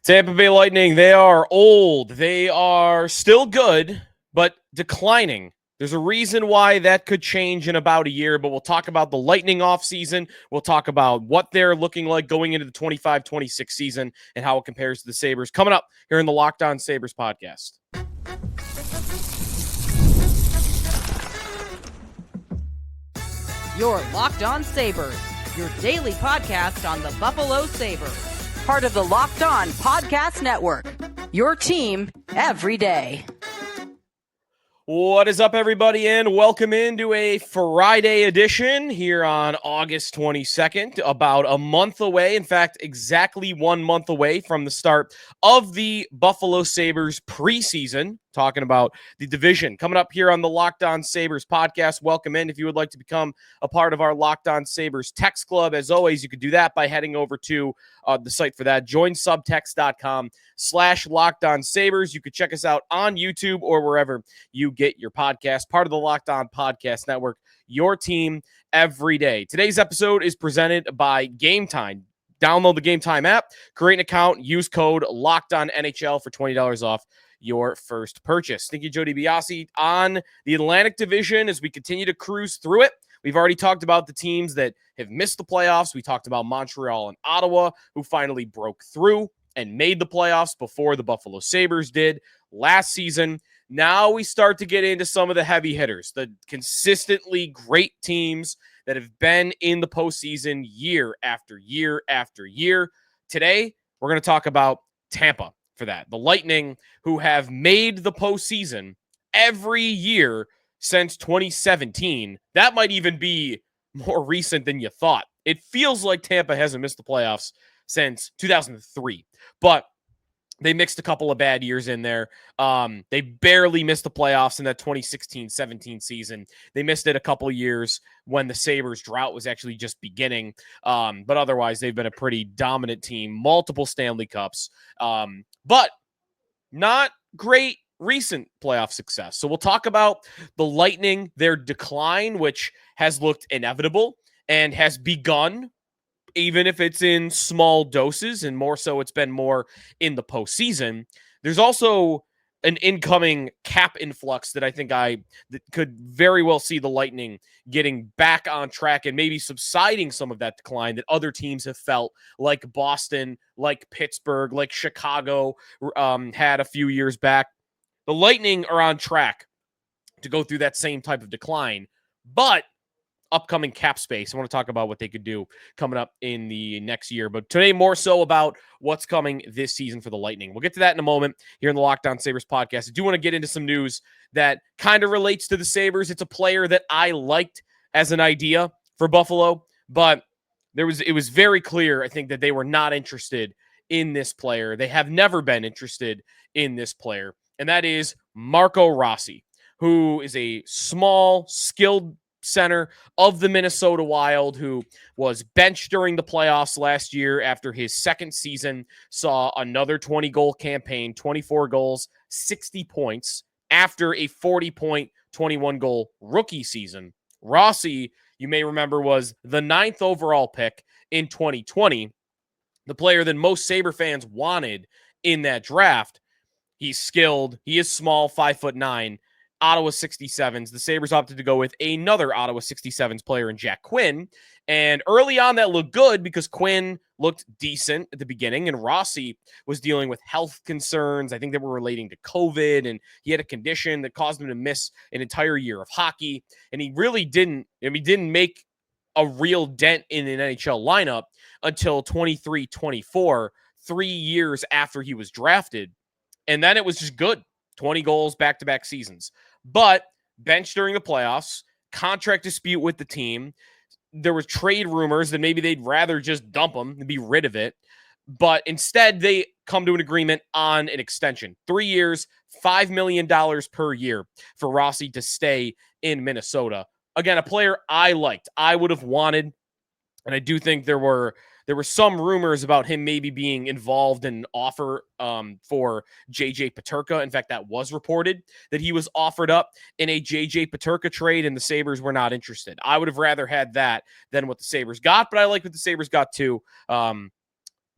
Tampa Bay Lightning, they are old. They are still good, but declining. There's a reason why that could change in about a year, but we'll talk about the Lightning offseason. We'll talk about what they're looking like going into the 25-26 season and how it compares to the Sabres. Coming up here in the Locked On Sabres podcast. Your Locked On Sabres, your daily podcast on the Buffalo Sabres. Part of the Locked On Podcast Network, your team every day. What is up, everybody, and welcome into a Friday edition here on August 22nd, about a month away. In fact, exactly 1 month away from the start of the Buffalo Sabres preseason. Talking about the division coming up here on the Locked On Sabres podcast. Welcome in. If you would like to become a part of our Locked On Sabres text club, as always, you could do that by heading over to the site for that, joinsubtext.com/LockedOnSabres. You could check us out on YouTube or wherever you get your podcast. Part of the Locked On Podcast Network, your team every day. Today's episode is presented by Game Time. Download the Game Time app, create an account, use code LOCKEDONNHL for $20 off your first purchase. Stinky Joe DiBiase on the Atlantic Division as we continue to cruise through it. We've already talked about the teams that have missed the playoffs. We talked about Montreal and Ottawa, who finally broke through and made the playoffs before the Buffalo Sabres did last season. Now we start to get into some of the heavy hitters, the consistently great teams that have been in the postseason year after year after year. Today, we're going to talk about Tampa for that. The Lightning, who have made the postseason every year since 2017. That might even be more recent than you thought. It feels like Tampa hasn't missed the playoffs since 2003, but they mixed a couple of bad years in there. They barely missed the playoffs in that 2016-17 season. They missed it a couple of years when the Sabres drought was actually just beginning. But otherwise, they've been a pretty dominant team, multiple Stanley Cups, but not great recent playoff success. So we'll talk about the Lightning, their decline, which has looked inevitable and has begun, even if it's in small doses, and more so it's been more in the postseason. There's also an incoming cap influx that I think that could very well see the Lightning getting back on track and maybe subsiding some of that decline that other teams have felt, like Boston, like Pittsburgh, like Chicago had a few years back. The Lightning are on track to go through that same type of decline, but upcoming cap space. I want to talk about what they could do coming up in the next year. But today, more so about what's coming this season for the Lightning. We'll get to that in a moment here in the Locked On Sabres podcast. I do want to get into some news that kind of relates to the Sabres. It's a player that I liked as an idea for Buffalo, but it was very clear, I think, that they were not interested in this player. They have never been interested in this player, and that is Marco Rossi, who is a small, skilled center of the Minnesota Wild, who was benched during the playoffs last year after his second season saw another 20-goal campaign, 24 goals, 60 points after a 40-point, 21-goal rookie season. Rossi, you may remember, was the 9th overall pick in 2020, the player that most Sabre fans wanted in that draft. He's skilled. He is small, 5'9", Ottawa 67s. The Sabres opted to go with another Ottawa 67s player in Jack Quinn. And early on, that looked good because Quinn looked decent at the beginning, and Rossi was dealing with health concerns. I think they were relating to COVID, and he had a condition that caused him to miss an entire year of hockey. And he really didn't make a real dent in an NHL lineup until 23-24, 3 years after he was drafted. And then it was just good. 20 goals back-to-back seasons. But benched during the playoffs, contract dispute with the team. There were trade rumors that maybe they'd rather just dump him and be rid of it. But instead, they come to an agreement on an extension. 3 years, $5 million per year for Rossi to stay in Minnesota. Again, a player I liked, I would have wanted, and I do think there were some rumors about him maybe being involved in an offer for JJ Peterka. In fact, that was reported that he was offered up in a JJ Peterka trade, and the Sabres were not interested. I would have rather had that than what the Sabres got, but I like what the Sabres got too.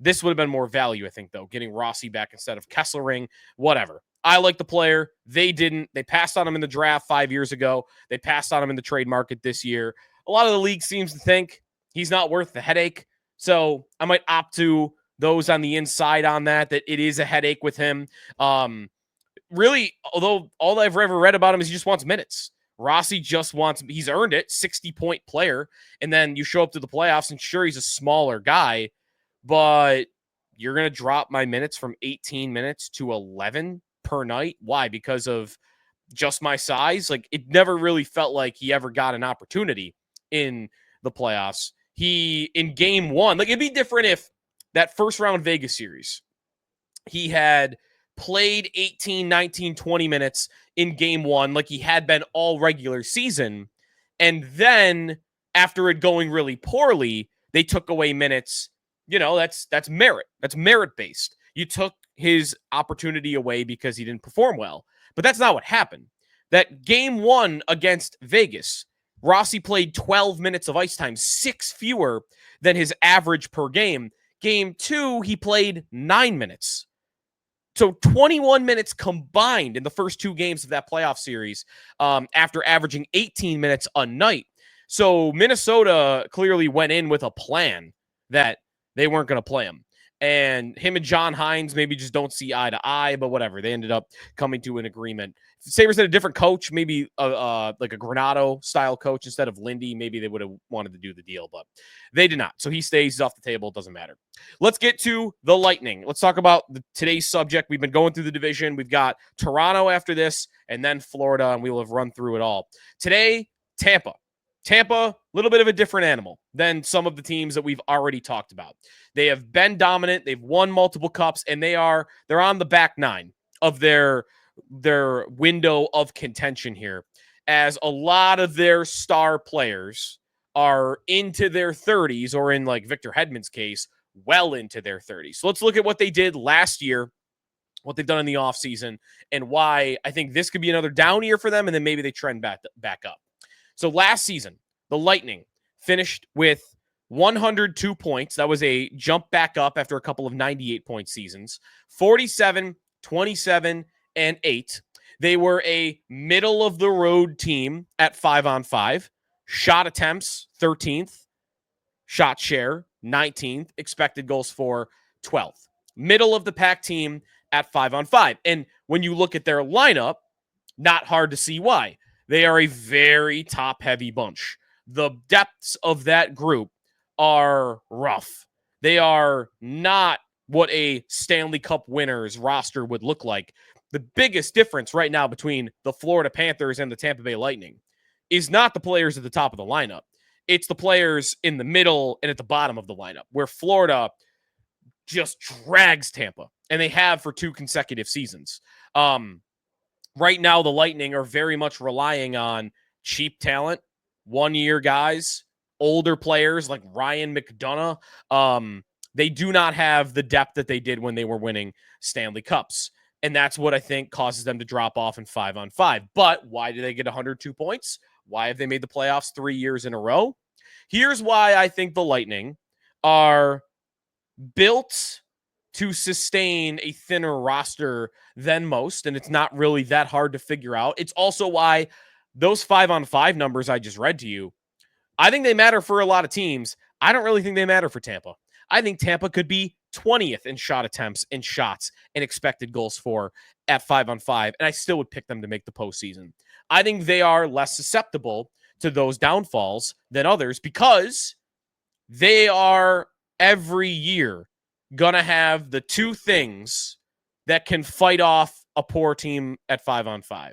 This would have been more value, I think, though, getting Rossi back instead of Kesselring, whatever. I like the player. They didn't. They passed on him in the draft 5 years ago. They passed on him in the trade market this year. A lot of the league seems to think he's not worth the headache. So I might opt to those on the inside on that it is a headache with him. Really, although all I've ever read about him is he just wants minutes. Rossi just wants, he's earned it, 60-point player. And then you show up to the playoffs, and sure, he's a smaller guy, but you're going to drop my minutes from 18 minutes to 11 per night. Why? Because of just my size? Like, it never really felt like he ever got an opportunity in the playoffs. He, in game one, like, it'd be different if that first round Vegas series, he had played 18, 19, 20 minutes in game one, like he had been all regular season. And then after it going really poorly, they took away minutes. You know, that's merit. That's merit-based. You took his opportunity away because he didn't perform well. But that's not what happened. That game one against Vegas, Rossi played 12 minutes of ice time, 6 fewer than his average per game. Game two, he played 9 minutes. So 21 minutes combined in the first 2 games of that playoff series after averaging 18 minutes a night. So Minnesota clearly went in with a plan that they weren't going to play him. And him and John Hines maybe just don't see eye to eye, but whatever. They ended up coming to an agreement. If the Sabres had a different coach, maybe like a Granato-style coach instead of Lindy, maybe they would have wanted to do the deal, but they did not. So he stays. He's off the table. It doesn't matter. Let's get to the Lightning. Let's talk about today's subject. We've been going through the division. We've got Toronto after this, and then Florida, and we will have run through it all. Today, Tampa. Tampa, a little bit of a different animal than some of the teams that we've already talked about. They have been dominant. They've won multiple cups, and they're on the back nine of their window of contention here, as a lot of their star players are into their 30s, or in like Victor Hedman's case, well into their 30s. So let's look at what they did last year, what they've done in the offseason, and why I think this could be another down year for them, and then maybe they trend back up. So last season, the Lightning finished with 102 points. That was a jump back up after a couple of 98-point seasons. 47, 27, and 8. They were a middle-of-the-road team at 5-on-5. Shot attempts, 13th. Shot share, 19th. Expected goals for, 12th. Middle-of-the-pack team at 5-on-5. And when you look at their lineup, not hard to see why. They are a very top-heavy bunch. The depths of that group are rough. They are not what a Stanley Cup winner's roster would look like. The biggest difference right now between the Florida Panthers and the Tampa Bay Lightning is not the players at the top of the lineup. It's the players in the middle and at the bottom of the lineup, where Florida just drags Tampa, and they have for 2 consecutive seasons. Right now, the Lightning are very much relying on cheap talent, 1-year guys, older players like Ryan McDonough. They do not have the depth that they did when they were winning Stanley Cups. And that's what I think causes them to drop off in 5-on-5. But why did they get 102 points? Why have they made the playoffs 3 years in a row? Here's why I think the Lightning are built to sustain a thinner roster than most, and it's not really that hard to figure out. It's also why those 5-on-5 numbers I just read to you, I think they matter for a lot of teams. I don't really think they matter for Tampa. I think Tampa could be 20th in shot attempts and shots and expected goals for at 5-on-5, and I still would pick them to make the postseason. I think they are less susceptible to those downfalls than others because they are every year going to have the 2 things that can fight off a poor team at 5-on-5.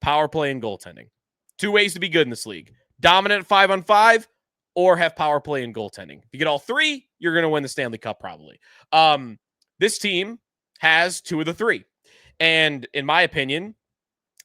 Power play and goaltending. 2 ways to be good in this league. Dominant at 5-on-5 or have power play and goaltending. If you get all 3, you're going to win the Stanley Cup probably. This team has 2 of the 3. And in my opinion,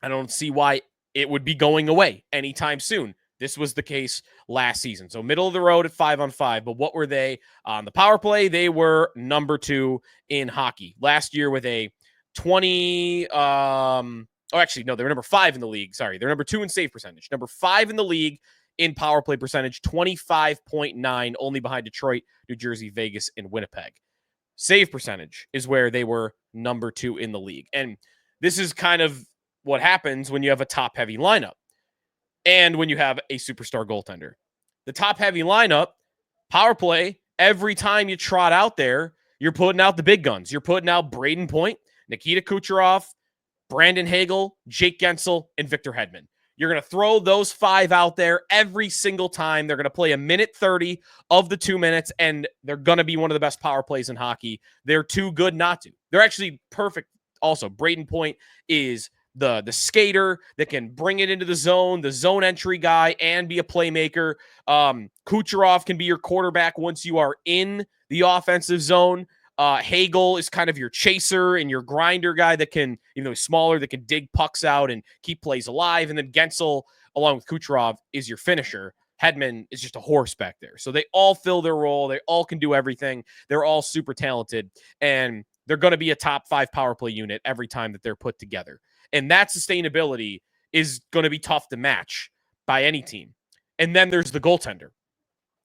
I don't see why it would be going away anytime soon. This was the case last season. So middle of the road at 5-on-5. But what were they on the power play? They were number 2 in hockey last year with a 20. They were number 5 in the league. Sorry, they're number 2 in save percentage. Number 5 in the league in power play percentage, 25.9, only behind Detroit, New Jersey, Vegas, and Winnipeg. save percentage is where they were number 2 in the league. And this is kind of what happens when you have a top-heavy lineup and when you have a superstar goaltender. The top-heavy lineup, power play, every time you trot out there, you're putting out the big guns. You're putting out Brayden Point, Nikita Kucherov, Brandon Hagel, Jake Guentzel, and Victor Hedman. You're going to throw those 5 out there every single time. They're going to play a minute 30 of the 2 minutes, and they're going to be one of the best power plays in hockey. They're too good not to. They're actually perfect. Also, Brayden Point is the skater that can bring it into the zone entry guy, and be a playmaker. Kucherov can be your quarterback once you are in the offensive zone. Hagel is kind of your chaser and your grinder guy that can, even though he's smaller, that can dig pucks out and keep plays alive. And then Guentzel, along with Kucherov, is your finisher. Hedman is just a horse back there. So they all fill their role. They all can do everything. They're all super talented. And they're going to be a top 5 power play unit every time that they're put together. And that sustainability is going to be tough to match by any team. And then there's the goaltender.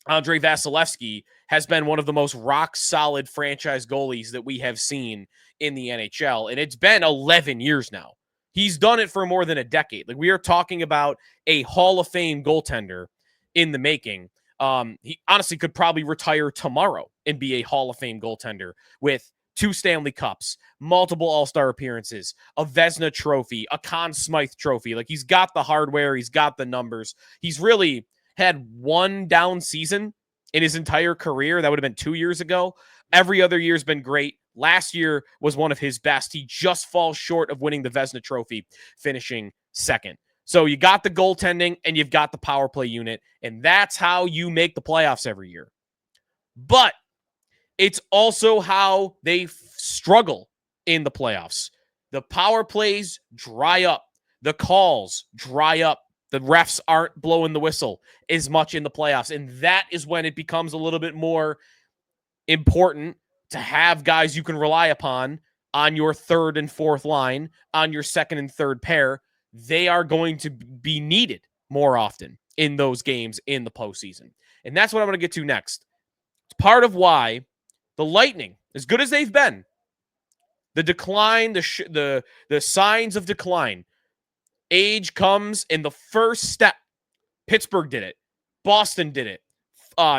Andrei Vasilevskiy has been one of the most rock-solid franchise goalies that we have seen in the NHL, and it's been 11 years now. He's done it for more than a decade. Like, we are talking about a Hall of Fame goaltender in the making. He honestly could probably retire tomorrow and be a Hall of Fame goaltender with 2 Stanley Cups, multiple All-Star appearances, a Vezina trophy, a Conn Smythe trophy. Like, he's got the hardware, he's got the numbers. He's really had one down season in his entire career. That would have been 2 years ago. Every other year has been great. Last year was one of his best. He just falls short of winning the Vezina trophy, finishing second. So you got the goaltending and you've got the power play unit, and that's how you make the playoffs every year. But it's also how they struggle in the playoffs. The power plays dry up. The calls dry up. The refs aren't blowing the whistle as much in the playoffs. And that is when it becomes a little bit more important to have guys you can rely upon on your third and fourth line, on your second and third pair. They are going to be needed more often in those games in the postseason. And that's what I'm going to get to next. It's part of why the Lightning, as good as they've been, the decline, the signs of decline, age comes in the first step. Pittsburgh did it. Boston did it.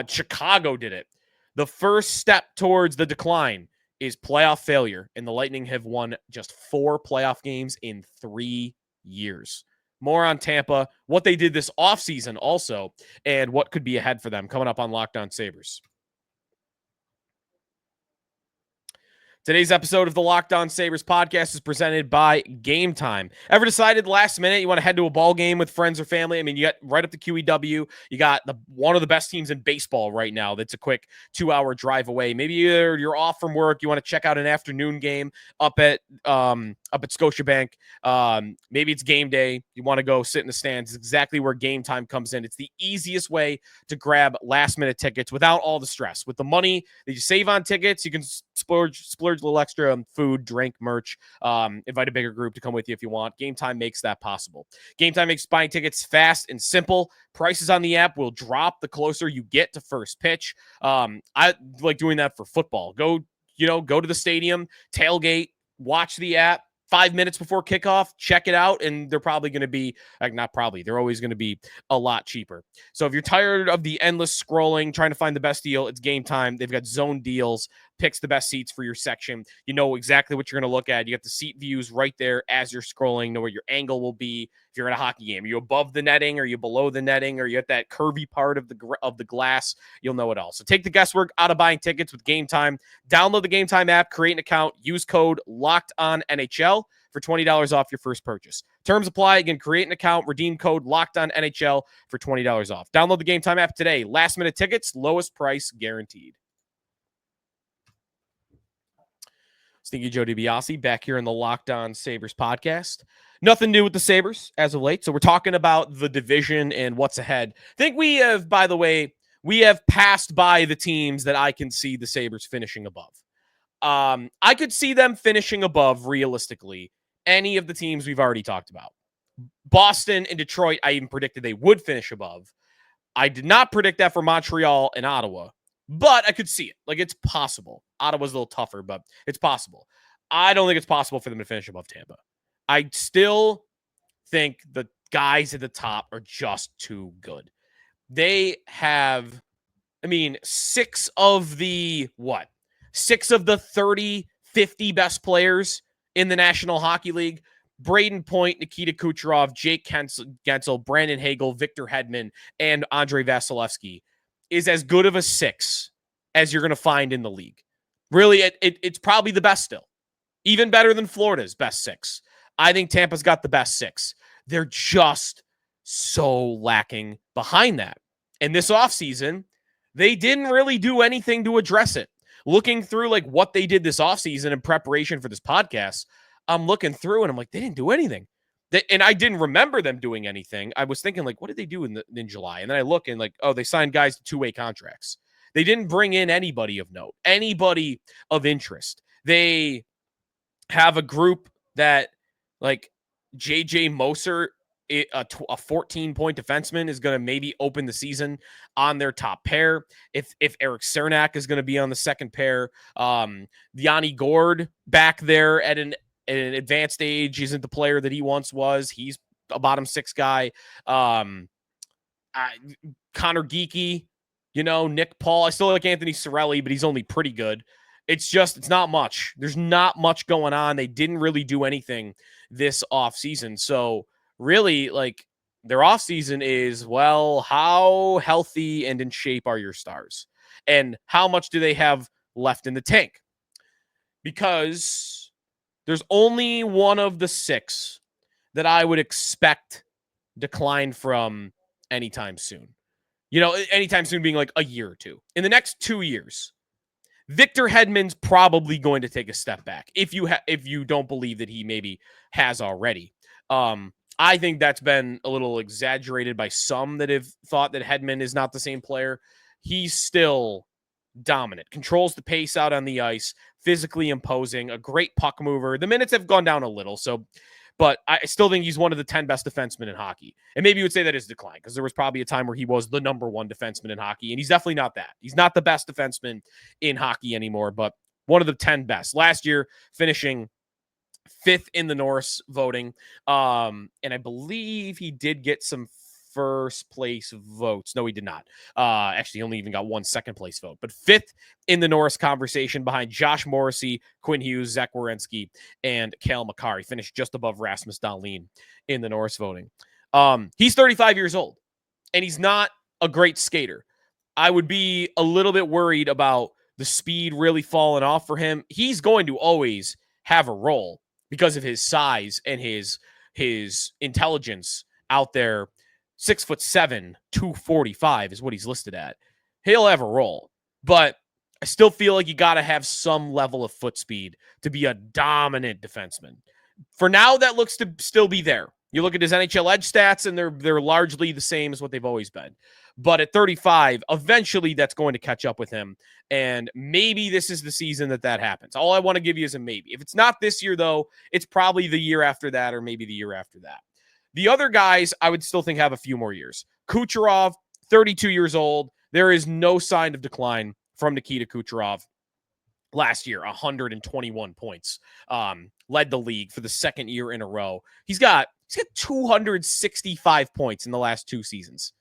Chicago did it. The first step towards the decline is playoff failure, and the Lightning have won just 4 playoff games in 3 years. More on Tampa, what they did this offseason also, and what could be ahead for them coming up on Locked On Sabres. Today's episode of the Locked On Sabres podcast is presented by Game Time. Ever decided last minute you want to head to a ball game with friends or family? I mean, you got right up to QEW. You got one of the best teams in baseball right now. That's a quick 2-hour drive away. Maybe you're off from work. You want to check out an afternoon game up at Scotiabank. Maybe it's game day. You want to go sit in the stands. It's exactly where Game Time comes in. It's the easiest way to grab last minute tickets without all the stress. With the money that you save on tickets, you can splurge a little extra on food, drink, merch, invite a bigger group to come with you if you want. Game Time makes that possible. Game Time makes buying tickets fast and simple. Prices on the app will drop the closer you get to first pitch. I like doing that for football. Go to the stadium, tailgate, watch the app. 5 minutes before kickoff, check it out, and they're probably going to be, they're always going to be a lot cheaper. So if you're tired of the endless scrolling, trying to find the best deal, it's Game Time. They've got zone deals, picks the best seats for your section. You know exactly what you're going to look at. You got the seat views right there as you're scrolling, know where your angle will be. If you're in a hockey game, are you above the netting? Are you below the netting? Are you at that curvy part of the glass? You'll know it all. So take the guesswork out of buying tickets with Game Time. Download the Game Time app, create an account, use code LOCKEDONNHL for $20 off your first purchase. Terms apply. Again, create an account, redeem code LOCKEDONNHL for $20 off. Download the Game Time app today. Last minute tickets, lowest price guaranteed. Stinky Joe DiBiase back here in the Locked On Sabres podcast. Nothing new with the Sabres as of late. So we're talking about the division and what's ahead. I think we have, by the way, passed by the teams that I can see the Sabres finishing above. I could see them finishing above, realistically, any of the teams we've already talked about. Boston and Detroit, I even predicted they would finish above. I did not predict that for Montreal and Ottawa. but I could see it. Like, it's possible. Ottawa's a little tougher, but it's possible. I don't think it's possible for them to finish above Tampa. I still think the guys at the top are just too good. They have, six of the 30, 50 best players in the National Hockey League. Brayden Point, Nikita Kucherov, Jake Guentzel, Brandon Hagel, Victor Hedman, and Andrei Vasilevskiy is as good of a six as you're going to find in the league. Really, it's probably the best still. Even better than Florida's best six. I think Tampa's got the best six. They're just so lacking behind that. And this offseason, they didn't really do anything to address it. Looking through like what they did this offseason in preparation for this podcast, I'm looking through and I'm like, they didn't do anything. And I didn't remember them doing anything. I was thinking, like, what did they do in July? And then I look and like, oh, they signed guys to two-way contracts. They didn't bring in anybody of note, anybody of interest. They have a group that, like, JJ Moser, a 14-point defenseman, is going to maybe open the season on their top pair. If Eric Cernak is going to be on the second pair, Yanni Gourde back there at an advanced age isn't the player that he once was. He's a bottom six guy. Connor Geeky, Nick Paul. I still like Anthony Cirelli, but he's only pretty good. It's not much. There's not much going on. They didn't really do anything this offseason. So really, like, their offseason is, well, how healthy and in shape are your stars? And how much do they have left in the tank? Because there's only one of the six that I would expect decline from anytime soon. Anytime soon being like a year or two. In the next 2 years, Victor Hedman's probably going to take a step back if you don't believe that he maybe has already. I think that's been a little exaggerated by some that have thought that Hedman is not the same player. He's still dominant, controls the pace out on the ice, physically imposing, a great puck mover. The minutes have gone down a little, but I still think he's one of the 10 best defensemen in hockey. And maybe you would say that is decline because there was probably a time where he was the number one defenseman in hockey, and he's definitely not that. He's not the best defenseman in hockey anymore, but one of the 10 best. Last year, finishing 5th in the Norris voting. And I believe he did get some first place votes. No, he did not. Actually, he only even got one second place vote, but 5th in the Norris conversation behind Josh Morrissey, Quinn Hughes, Zach Werenski, and Cale Makar. He finished just above Rasmus Dahlin in the Norris voting. He's 35 years old, and he's not a great skater. I would be a little bit worried about the speed really falling off for him. He's going to always have a role because of his size and his intelligence out there. 6'7", 245 is what he's listed at. He'll have a role, but I still feel like you got to have some level of foot speed to be a dominant defenseman. For now, that looks to still be there. You look at his NHL edge stats, and they're largely the same as what they've always been. But at 35, eventually that's going to catch up with him, and maybe this is the season that happens. All I want to give you is a maybe. If it's not this year, though, it's probably the year after that or maybe the year after that. The other guys, I would still think have a few more years. Kucherov, 32 years old. There is no sign of decline from Nikita Kucherov. Last year, 121 points. Led the league for the second year in a row. He's got 265 points in the last 2 seasons.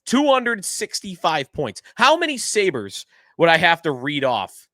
265 points. How many Sabres would I have to read off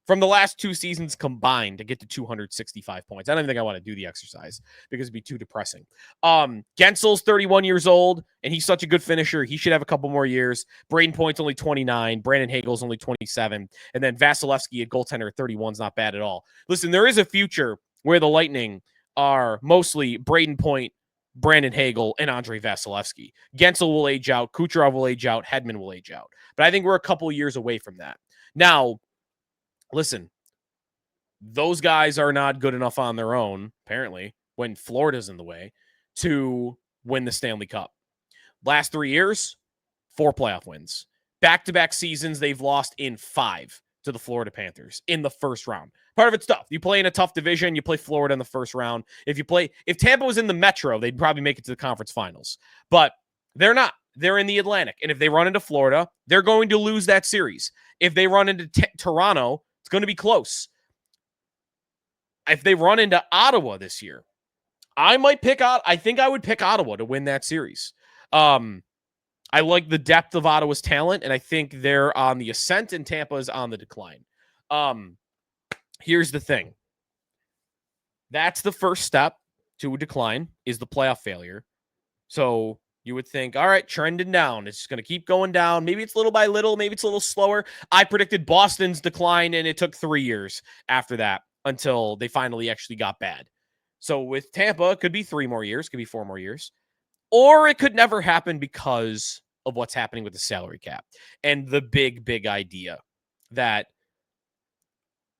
from the last 2 seasons combined to get to 265 points? I don't even think I want to do the exercise because it'd be too depressing. Guentzel's 31 years old, and he's such a good finisher. He should have a couple more years. Brayden Point's only 29. Brandon Hagel's only 27. And then Vasilevskiy, a goaltender at 31, is not bad at all. Listen, there is a future where the Lightning are mostly Brayden Point, Brandon Hagel, and Andrei Vasilevskiy. Guentzel will age out. Kucherov will age out. Hedman will age out. But I think we're a couple years away from that. Now, listen, those guys are not good enough on their own, apparently, when Florida's in the way, to win the Stanley Cup. Last 3 years, 4 playoff wins. Back-to-back seasons, they've lost in 5 to the Florida Panthers in the first round. Part of it's tough. You play in a tough division, you play Florida in the first round. If Tampa was in the Metro, they'd probably make it to the conference finals. But they're not. they're in the Atlantic. And if they run into Florida, they're going to lose that series. If they run into Toronto, it's going to be close. If they run into Ottawa this year, I think I would pick Ottawa to win that series. I like the depth of Ottawa's talent, and I think they're on the ascent, and Tampa is on the decline. Here's the thing. That's the first step to a decline, is the playoff failure. So you would think, all right, trending down. It's just going to keep going down. Maybe it's little by little. Maybe it's a little slower. I predicted Boston's decline, and it took 3 years after that until they finally actually got bad. So with Tampa, it could be 3 more years, could be 4 more years. Or it could never happen because of what's happening with the salary cap and the big idea that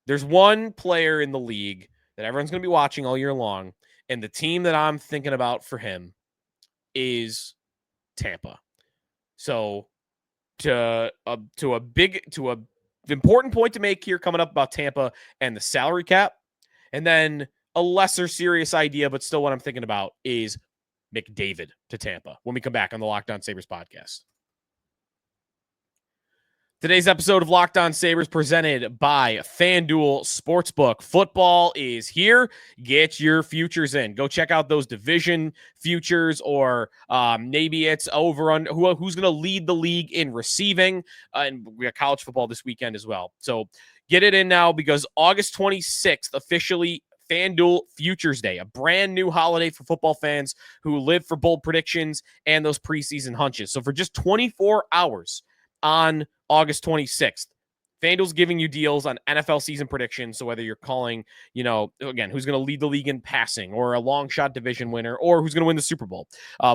there's one player in the league that everyone's going to be watching all year long, and the team that I'm thinking about for him is Tampa. So to a important point to make here coming up about Tampa and the salary cap, and then a lesser serious idea, but still what I'm thinking about is McDavid to Tampa when we come back on the Locked On Sabres podcast. Today's episode of Locked On Sabres presented by FanDuel Sportsbook. Football is here. Get your futures in. Go check out those division futures, or maybe it's over on who's going to lead the league in receiving. And we got college football this weekend as well. So get it in now, because August 26th, officially FanDuel Futures Day, a brand new holiday for football fans who live for bold predictions and those preseason hunches. So for just 24 hours on August 26th, FanDuel's giving you deals on NFL season predictions. So whether you're calling, again, who's going to lead the league in passing, or a long shot division winner, or who's going to win the Super Bowl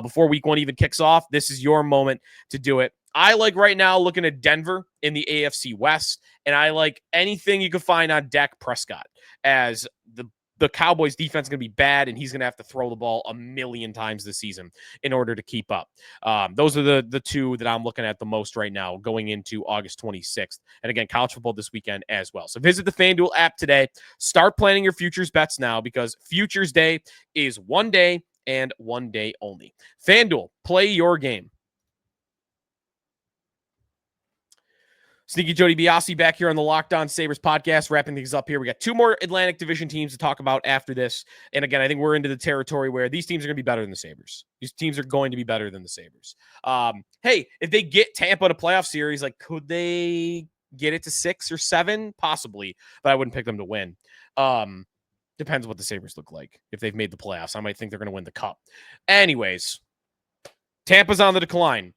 before week 1 even kicks off, this is your moment to do it. I like right now looking at Denver in the AFC West, and I like anything you can find on Dak Prescott, as the Cowboys defense is going to be bad, and he's going to have to throw the ball 1,000,000 times this season in order to keep up. Those are the two that I'm looking at the most right now going into August 26th. And again, college football this weekend as well. So visit the FanDuel app today. Start planning your futures bets now, because Futures Day is one day and one day only. FanDuel, play your game. Sneaky Jody Biasi back here on the Locked On Sabres podcast, wrapping things up here. We got 2 more Atlantic Division teams to talk about after this. And again, I think we're into the territory where these teams are going to be better than the Sabres. These teams are going to be better than the Sabres. Hey, if they get Tampa in a playoff series, could they get it to 6 or 7? Possibly, but I wouldn't pick them to win. Depends what the Sabres look like. If they've made the playoffs, I might think they're going to win the cup. Anyways, Tampa's on the decline.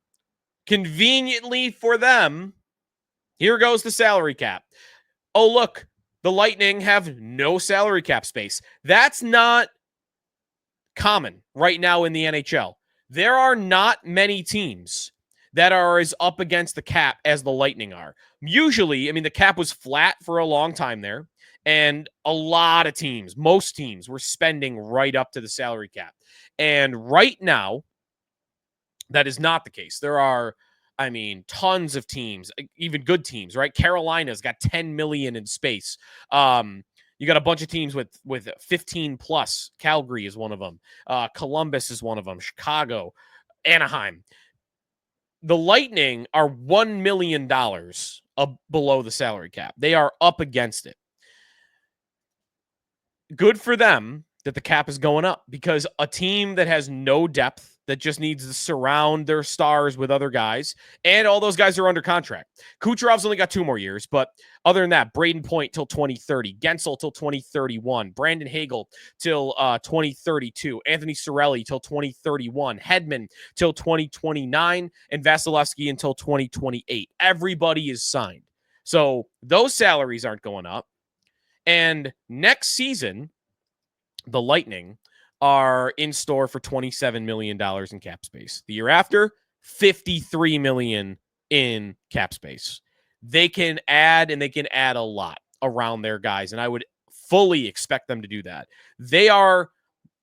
Conveniently for them, here goes the salary cap. Oh, look, the Lightning have no salary cap space. That's not common right now in the NHL. There are not many teams that are as up against the cap as the Lightning are. Usually, the cap was flat for a long time there, and a lot of teams, most teams, were spending right up to the salary cap. And right now, that is not the case. There are tons of teams, even good teams, right? Carolina's got 10 million in space. You got a bunch of teams with 15 plus. Calgary is one of them. Columbus is one of them. Chicago, Anaheim. The Lightning are $1 million below the salary cap. They are up against it. Good for them that the cap is going up, because a team that has no depth, that just needs to surround their stars with other guys, and all those guys are under contract. Kucherov's only got 2 more years, but other than that, Brayden Point till 2030, Guentzel till 2031, Brandon Hagel till 2032, Anthony Cirelli till 2031, Hedman till 2029, and Vasilevskiy until 2028. Everybody is signed. So those salaries aren't going up. And next season, the Lightning are in store for $27 million in cap space. The year after, $53 million in cap space. They can add, and they can add a lot around their guys, and I would fully expect them to do that. They are,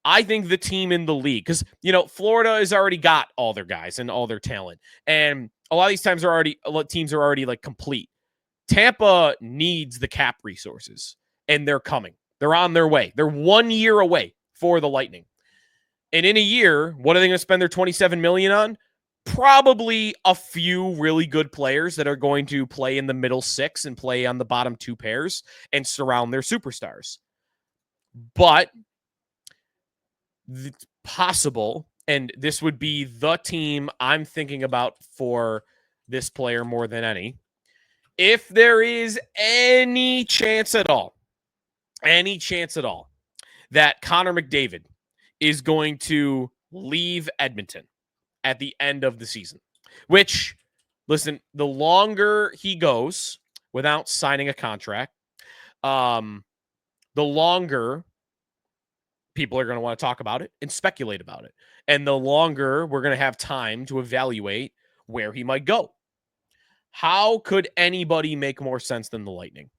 I think, the team in the league, because, Florida has already got all their guys and all their talent, and a lot of these teams are already complete. Tampa needs the cap resources, and they're coming. They're on their way. They're 1 year away for the Lightning. And in a year, what are they going to spend their $27 million on? probably a few really good players that are going to play in the middle six and play on the bottom two pairs and surround their superstars. But it's possible, and this would be the team I'm thinking about for this player more than any. If there is any chance at all that Connor McDavid is going to leave Edmonton at the end of the season, which, listen, the longer he goes without signing a contract, the longer people are going to want to talk about it and speculate about it. And the longer we're going to have time to evaluate where he might go. How could anybody make more sense than the Lightning?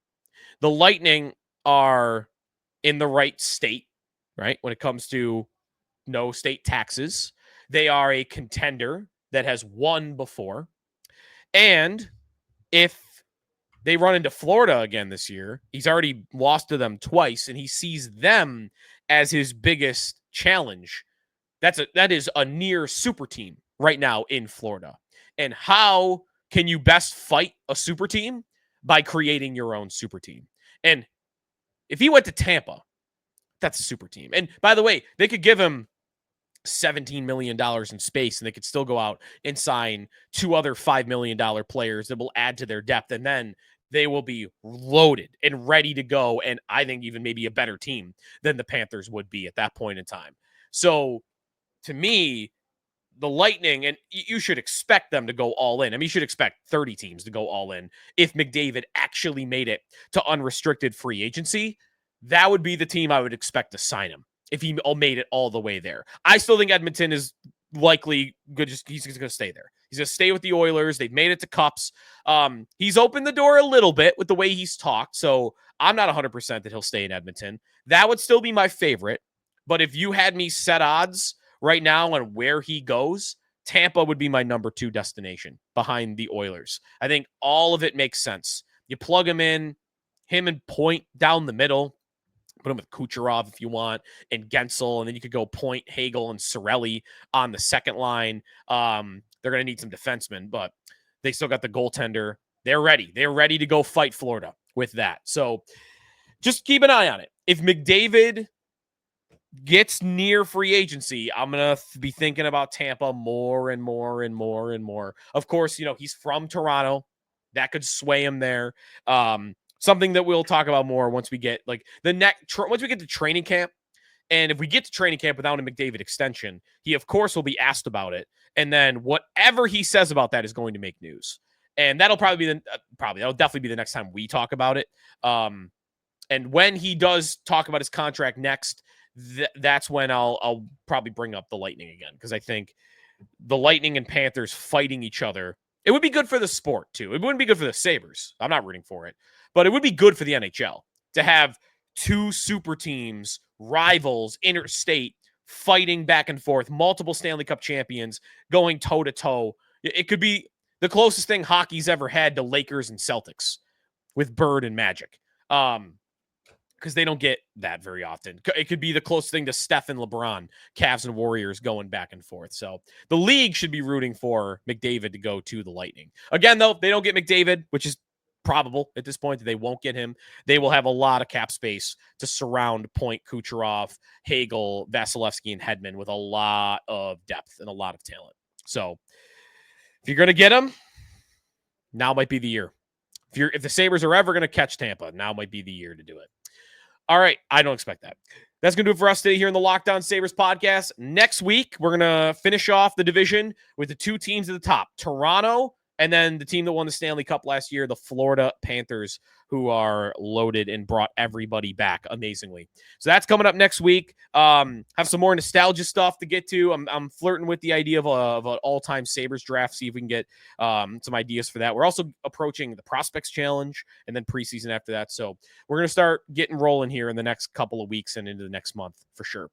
The Lightning are in the right state, right? When it comes to no state taxes, they are a contender that has won before. And if they run into Florida again this year, he's already lost to them twice, and he sees them as his biggest challenge. That is a near super team right now in Florida. And how can you best fight a super team? By creating your own super team. And if he went to Tampa, that's a super team. And by the way, they could give him $17 million in space, and they could still go out and sign two other $5 million players that will add to their depth. And then they will be loaded and ready to go. And I think even maybe a better team than the Panthers would be at that point in time. So to me, the Lightning, and you should expect them to go all in. I mean, you should expect 30 teams to go all in if McDavid actually made it to unrestricted free agency. That would be the team I would expect to sign him if he made it all the way there. I still think Edmonton is likely good. He's going to stay there. He's going to stay with the Oilers. They've made it to cups. He's opened the door a little bit with the way he's talked. So I'm not 100% that he'll stay in Edmonton. That would still be my favorite. But if you had me set odds right now on where he goes, Tampa would be my number 2 destination behind the Oilers. I think all of it makes sense. You plug him in, him and Point down the middle. Put him with Kucherov if you want, and Guentzel, and then you could go Point, Hagel, and Cirelli on the second line. They're going to need some defensemen, but they still got the goaltender. They're ready. They're ready to go fight Florida with that. So just keep an eye on it. If McDavid gets near free agency, I'm going to be thinking about Tampa more and more and more and more. Of course, he's from Toronto. That could sway him there. Something that we'll talk about more once we get once we get to training camp. And if we get to training camp without a McDavid extension, he of course will be asked about it. And then whatever he says about that is going to make news. And that'll that'll definitely be the next time we talk about it. And when he does talk about his contract next, that's when I'll probably bring up the Lightning again. Because I think the Lightning and Panthers fighting each other, it would be good for the sport too. It wouldn't be good for the Sabres. I'm not rooting for it. But it would be good for the NHL to have 2 super teams, rivals, interstate, fighting back and forth, multiple Stanley Cup champions going toe-to-toe. It could be the closest thing hockey's ever had to Lakers and Celtics with Bird and Magic, because they don't get that very often. It could be the closest thing to Steph and LeBron, Cavs and Warriors going back and forth. So the league should be rooting for McDavid to go to the Lightning. Again, though, if they don't get McDavid, which is probable at this point that they won't get him, they will have a lot of cap space to surround Point, Kucherov, Hagel, Vasilevskiy, and Hedman with a lot of depth and a lot of talent. So if you're going to get him, now might be the year. If the Sabres are ever going to catch Tampa, now might be the year to do it. All right, I don't expect that. That's going to do it for us today here in the Locked On Sabres podcast. Next week, we're going to finish off the division with the 2 teams at the top, Toronto, and then the team that won the Stanley Cup last year, the Florida Panthers, who are loaded and brought everybody back amazingly. So that's coming up next week. Have some more nostalgia stuff to get to. I'm flirting with the idea of an all-time Sabres draft, see if we can get some ideas for that. We're also approaching the Prospects Challenge and then preseason after that. So we're going to start getting rolling here in the next couple of weeks and into the next month for sure.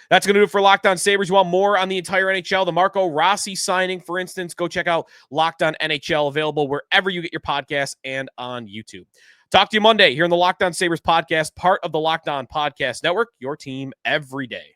That's going to do it for Locked On Sabres. You want more on the entire NHL? The Marco Rossi signing, for instance, go check out Locked On NHL, available wherever you get your podcasts and on YouTube. Talk to you Monday here in the Locked On Sabres podcast, part of the Locked On Podcast Network, your team every day.